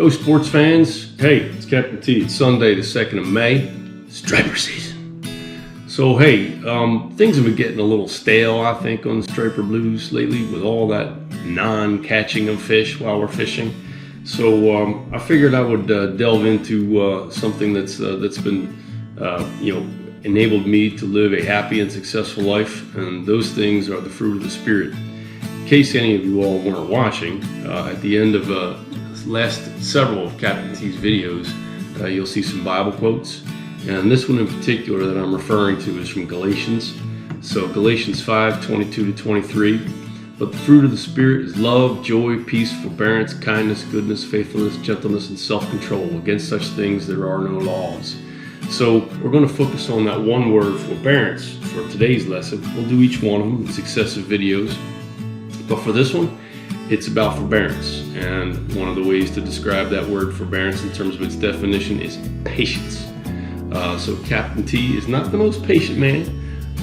Hello sports fans, hey, it's Captain T. It's Sunday the 2nd of May, striper season. So hey, things have been getting a little stale, I think, on the striper blues lately with all that non-catching of fish while we're fishing. So I figured I would delve into something that's been, enabled me to live a happy and successful life, and those things are the fruit of the Spirit. In case any of you all weren't watching, at the end of last several of Captain T's videos, you'll see some Bible quotes, and this one in particular that I'm referring to is from Galatians. So Galatians 5:22-23. But the fruit of the Spirit is love, joy, peace, forbearance, kindness, goodness, faithfulness, gentleness, and self-control. Against such things there are no laws. So we're going to focus on that one word, forbearance, for today's lesson. We'll do each one of them in successive videos. But for this one, it's about forbearance. And one of the ways to describe that word forbearance in terms of its definition is patience. So Captain T is not the most patient man,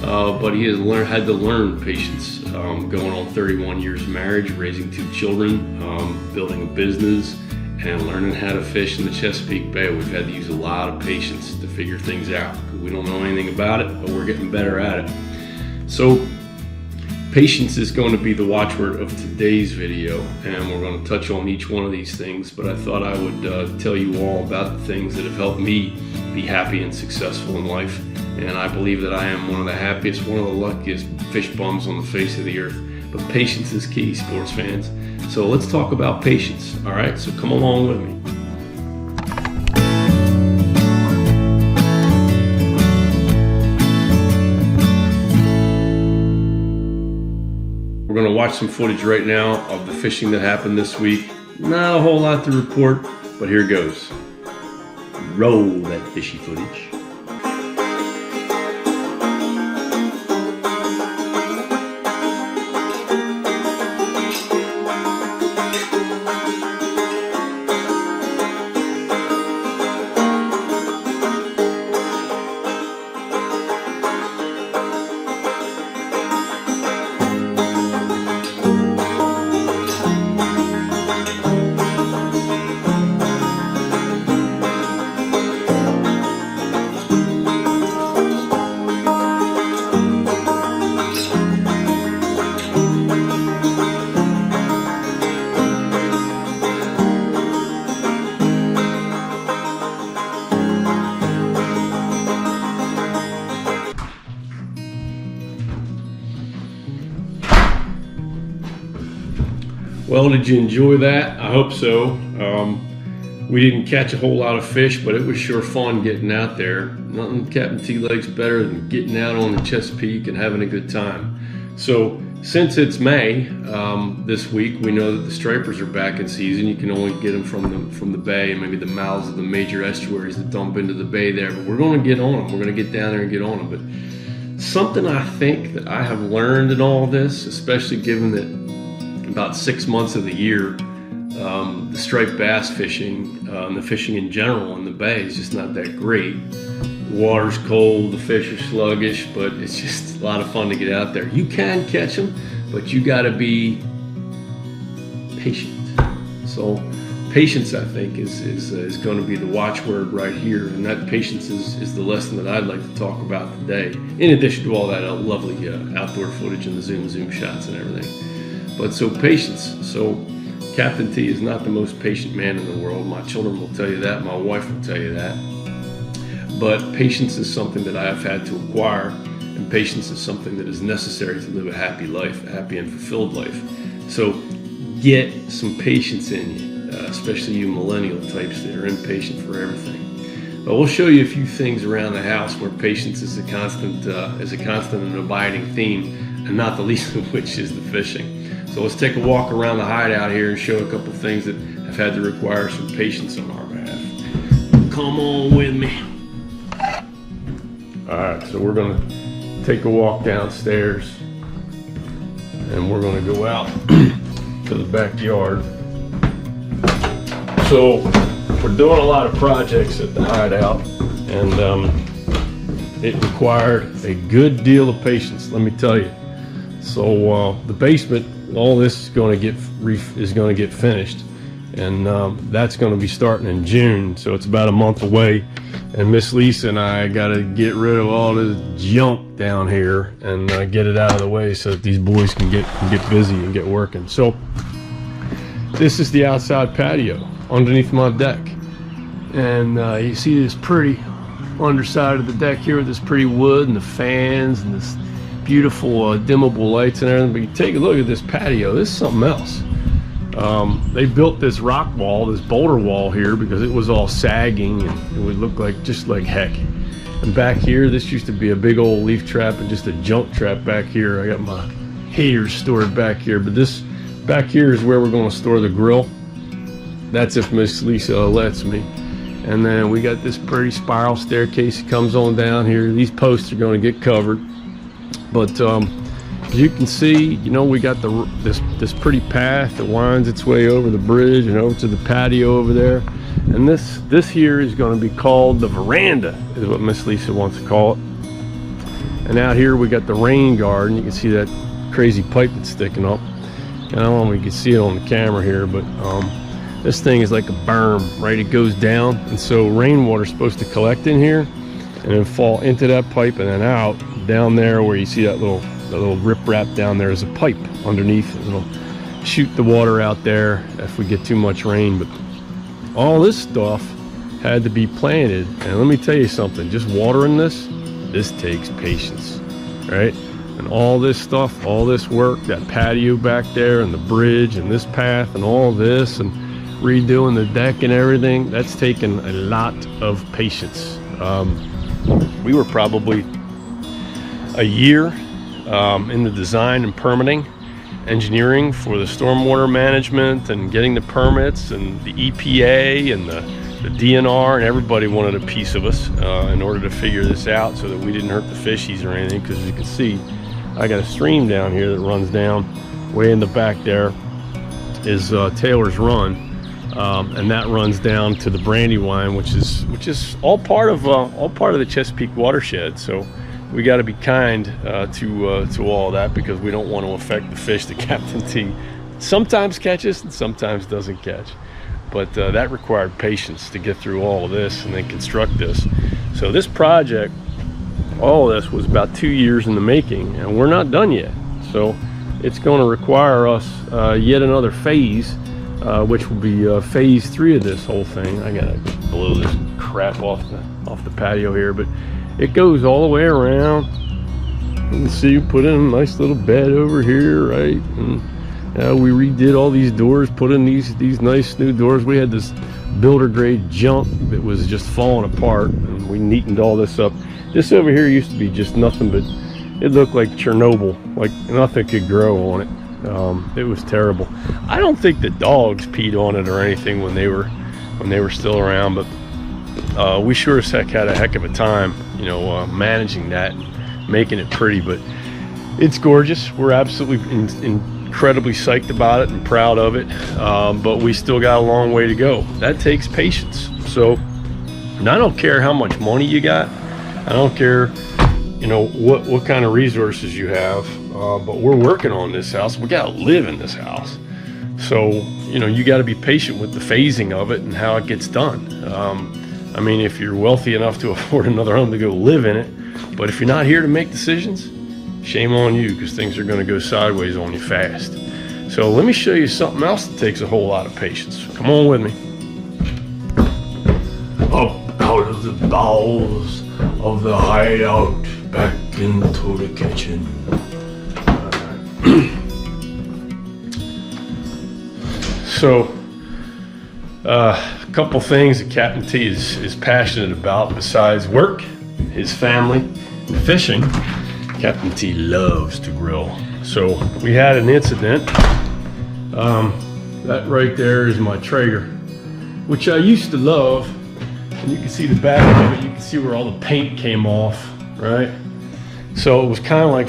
but he has had to learn patience. Going on 31 years of marriage, raising 2 children, building a business, and learning how to fish in the Chesapeake Bay. We've had to use a lot of patience to figure things out. We don't know anything about it, but we're getting better at it. So patience is going to be the watchword of today's video, and we're going to touch on each one of these things, but I thought I would tell you all about the things that have helped me be happy and successful in life. And I believe that I am one of the happiest, one of the luckiest fish bums on the face of the earth. But patience is key, sports fans. So let's talk about patience, all right? So come along with me. We're gonna watch some footage right now of the fishing that happened this week. Not a whole lot to report, but here goes. Roll that fishy footage. Well, did you enjoy that? I hope so. We didn't catch a whole lot of fish, but it was sure fun getting out there. Nothing Captain T likes better than getting out on the Chesapeake and having a good time. So since it's May, this week, we know that the stripers are back in season. You can only get them from the bay and maybe the mouths of the major estuaries that dump into the bay there. But we're going to get on them. We're going to get down there and get on them. But something I think that I have learned in all this, especially given that about 6 months of the year, the striped bass fishing and the fishing in general in the bay is just not that great. The water's cold, the fish are sluggish, but it's just a lot of fun to get out there. You can catch them, but you got to be patient. So patience, I think, is going to be the watchword right here, and that patience is the lesson that I'd like to talk about today, in addition to all that lovely outdoor footage and the zoom shots and everything. But so patience. So Captain T is not the most patient man in the world. My children will tell you that. My wife will tell you that. But patience is something that I have had to acquire, and patience is something that is necessary to live a happy life, a happy and fulfilled life. So get some patience in you, especially you millennial types that are impatient for everything. But we'll show you a few things around the house where patience is a constant and abiding theme, and not the least of which is the fishing. So let's take a walk around the hideout here and show a couple things that have had to require some patience on our behalf. Come on with me. All right, so we're gonna take a walk downstairs and we're gonna go out to the backyard. So we're doing a lot of projects at the hideout, and it required a good deal of patience, let me tell you. So the basement, all this is going to get finished, and that's going to be starting in June, so it's about a month away. And Miss Lisa and I got to get rid of all this junk down here and get it out of the way so that these boys can get busy and get working. So this is the outside patio underneath my deck, and you see this pretty underside of the deck here with this pretty wood and the fans and this beautiful dimmable lights and everything. But you take a look at this patio, this is something else. They built this rock wall, this boulder wall here, because it was all sagging and it would look like just like heck. And back here, this used to be a big old leaf trap and just a junk trap back here. I got my haters stored back here, but this back here is where we're going to store the grill. That's if Miss Lisa lets me. And then we got this pretty spiral staircase that comes on down here. These posts are going to get covered, but as you can see, you know, we got this pretty path that winds its way over the bridge and over to the patio over there. And this here is going to be called the veranda, is what Miss Lisa wants to call it. And out here we got the rain garden. You can see that crazy pipe that's sticking up. And I don't know if you can see it on the camera here, but this thing is like a berm, right? It goes down, and so rainwater is supposed to collect in here and then fall into that pipe and then out down there where you see that little riprap down there is a pipe underneath. It'll shoot the water out there if we get too much rain. But all this stuff had to be planted, and let me tell you something, just watering this takes patience, right? And all this stuff, all this work, that patio back there and the bridge and this path and all this and redoing the deck and everything, that's taken a lot of patience. We were probably a year in the design and permitting engineering for the stormwater management and getting the permits, and the EPA and the DNR, and everybody wanted a piece of us in order to figure this out so that we didn't hurt the fishies or anything. Because as you can see, I got a stream down here that runs down way in the back there is Taylor's Run, and that runs down to the Brandywine, which is all part of the Chesapeake watershed. So we got to be kind to all that, because we don't want to affect the fish that Captain T sometimes catches and sometimes doesn't catch. But that required patience to get through all of this and then construct this. So this project, all of this was about 2 years in the making, and we're not done yet. So it's going to require us yet another phase, which will be phase 3 of this whole thing. I gotta blow this crap off the patio here, but it goes all the way around. You can see, put in a nice little bed over here, right? And we redid all these doors, put in these nice new doors. We had this builder grade junk that was just falling apart, and we neatened all this up. This over here used to be just nothing but, it looked like Chernobyl, like nothing could grow on it. It was terrible. I don't think the dogs peed on it or anything when they were still around, but we sure as heck had a heck of a time, you know, managing that and making it pretty. But it's gorgeous. We're absolutely incredibly psyched about it and proud of it, but we still got a long way to go. That takes patience. So, and I don't care how much money you got, I don't care, you know, what kind of resources you have, but we're working on this house. We got to live in this house. So, you know, you got to be patient with the phasing of it and how it gets done. I mean, if you're wealthy enough to afford another home to go live in it, but if you're not here to make decisions, shame on you, because things are going to go sideways on you fast. So let me show you something else that takes a whole lot of patience. Come on with me. Up out of the bowels of the hideout, back into the kitchen. So, a couple things that Captain T is passionate about besides work, his family, and fishing. Captain T loves to grill. So we had an incident. That right there is my Traeger, which I used to love. And you can see the back of it. You can see where all the paint came off, right? So it was kind of like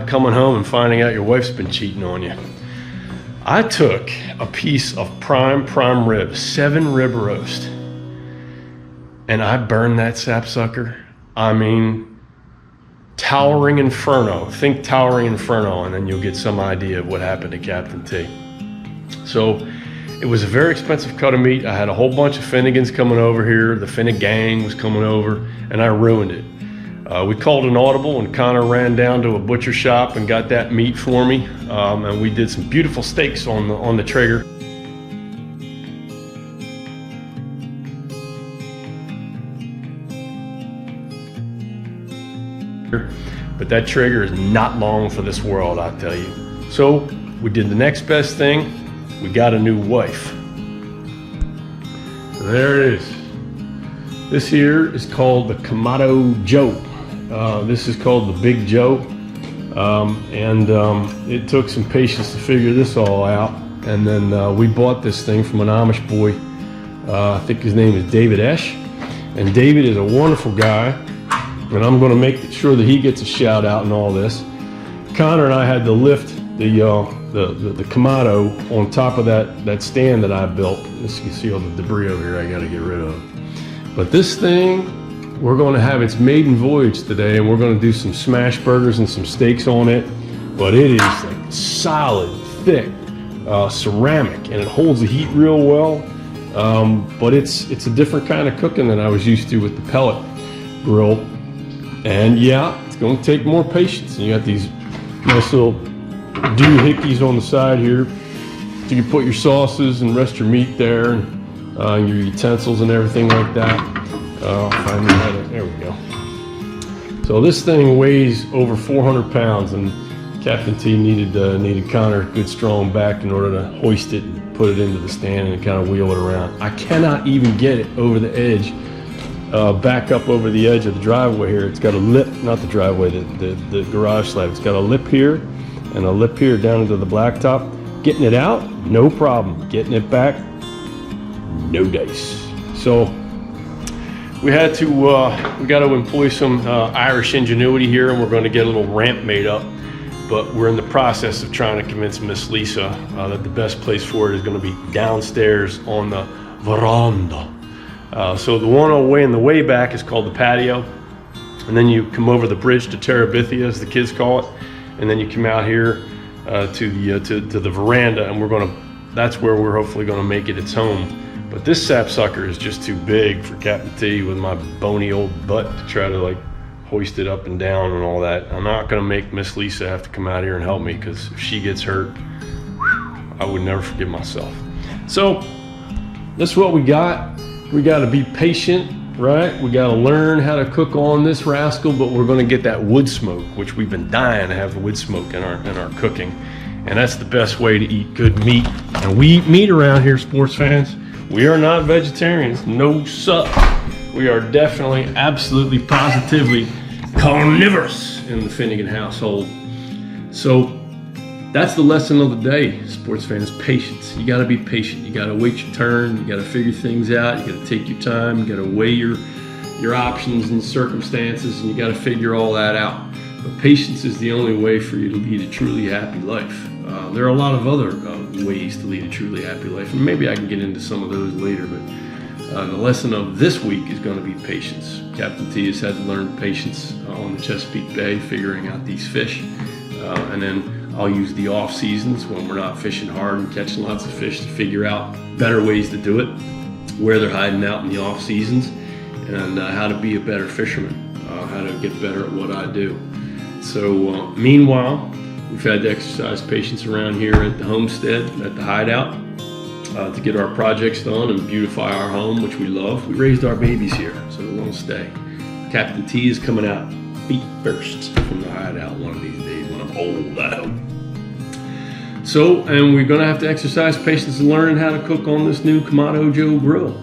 coming home and finding out your wife's been cheating on you. I took a piece of prime rib, 7 rib roast, and I burned that sapsucker. I mean, towering inferno. Think towering inferno, and then you'll get some idea of what happened to Captain T. So It was a very expensive cut of meat. I had a whole bunch of Finnegans coming over here. The Finnig gang was coming over, and I ruined it. We called an audible, and Connor ran down to a butcher shop and got that meat for me. And we did some beautiful steaks on the Traeger. But that Traeger is not long for this world, I tell you. So we did the next best thing. We got a new wife. So there it is. This here is called the Kamado Joe. This is called the Big Joe. It took some patience to figure this all out. And then we bought this thing from an Amish boy. I think his name is David Esch. And David is a wonderful guy. And I'm going to make sure that he gets a shout out in all this. Connor and I had to lift the Kamado on top of that stand that I built. You can see all the debris over here I got to get rid of. But this thing, we're going to have its maiden voyage today, and we're going to do some smash burgers and some steaks on it. But it is like solid, thick ceramic, and it holds the heat real well. But it's a different kind of cooking than I was used to with the pellet grill. And yeah, it's going to take more patience. And you got these nice little doohickeys on the side here. So you can put your sauces and rest your meat there, and your utensils and everything like that. Finally had it. There we go. So this thing weighs over 400 pounds, and Captain T needed Connor good strong back in order to hoist it and put it into the stand and kind of wheel it around. I cannot even get it over the edge. Back up over the edge of the driveway here. It's got a lip, not the driveway, the garage slab. It's got a lip here and a lip here down into the blacktop. Getting it out, no problem. Getting it back, no dice. So we got to employ some Irish ingenuity here, and we're going to get a little ramp made up. But we're in the process of trying to convince Miss Lisa that the best place for it is going to be downstairs on the veranda. So the one away in the way back is called the patio, and then you come over the bridge to Terabithia, as the kids call it, and then you come out here to the veranda, and that's where we're hopefully going to make it its home. But this sapsucker is just too big for Captain T with my bony old butt to try to like hoist it up and down and all that. I'm not going to make Miss Lisa have to come out here and help me, because if she gets hurt, I would never forgive myself. So that's what we got. We got to be patient, right? We got to learn how to cook on this rascal, but we're going to get that wood smoke, which we've been dying to have the wood smoke in our cooking. And that's the best way to eat good meat. And we eat meat around here, sports fans. We are not vegetarians, no suck. We are definitely, absolutely, positively carnivorous in the Finnegan household. So that's the lesson of the day, sports fans. Patience. You got to be patient. You got to wait your turn. You got to figure things out. You got to take your time. You got to weigh your options and circumstances, and you got to figure all that out. But patience is the only way for you to lead a truly happy life. There are a lot of other ways to lead a truly happy life, and maybe I can get into some of those later. But the lesson of this week is going to be patience. Captain T has had to learn patience on the Chesapeake Bay, figuring out these fish, and then I'll use the off seasons when we're not fishing hard and catching lots of fish to figure out better ways to do it, where they're hiding out in the off seasons, and how to be a better fisherman, how to get better at what I do. So meanwhile, we've had to exercise patience around here at the homestead, at the hideout, to get our projects done and beautify our home, which we love. We raised our babies here, so they're going to stay. Captain T is coming out feet first from the hideout one of these days when I'm old, I hope. So, and we're going to have to exercise patience in learning how to cook on this new Kamado Joe grill.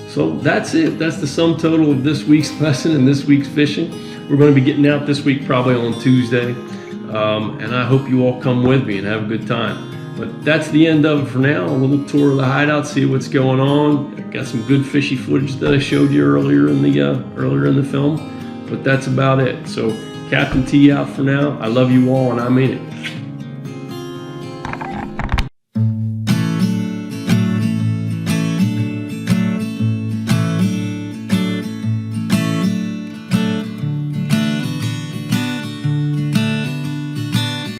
So that's it. That's the sum total of this week's lesson and this week's fishing. We're going to be getting out this week probably on Tuesday. And I hope you all come with me and have a good time. But that's the end of it for now. A little tour of the hideout, see what's going on. I got some good fishy footage that I showed you earlier in the film. But that's about it. So Captain T out for now. I love you all, and I mean it.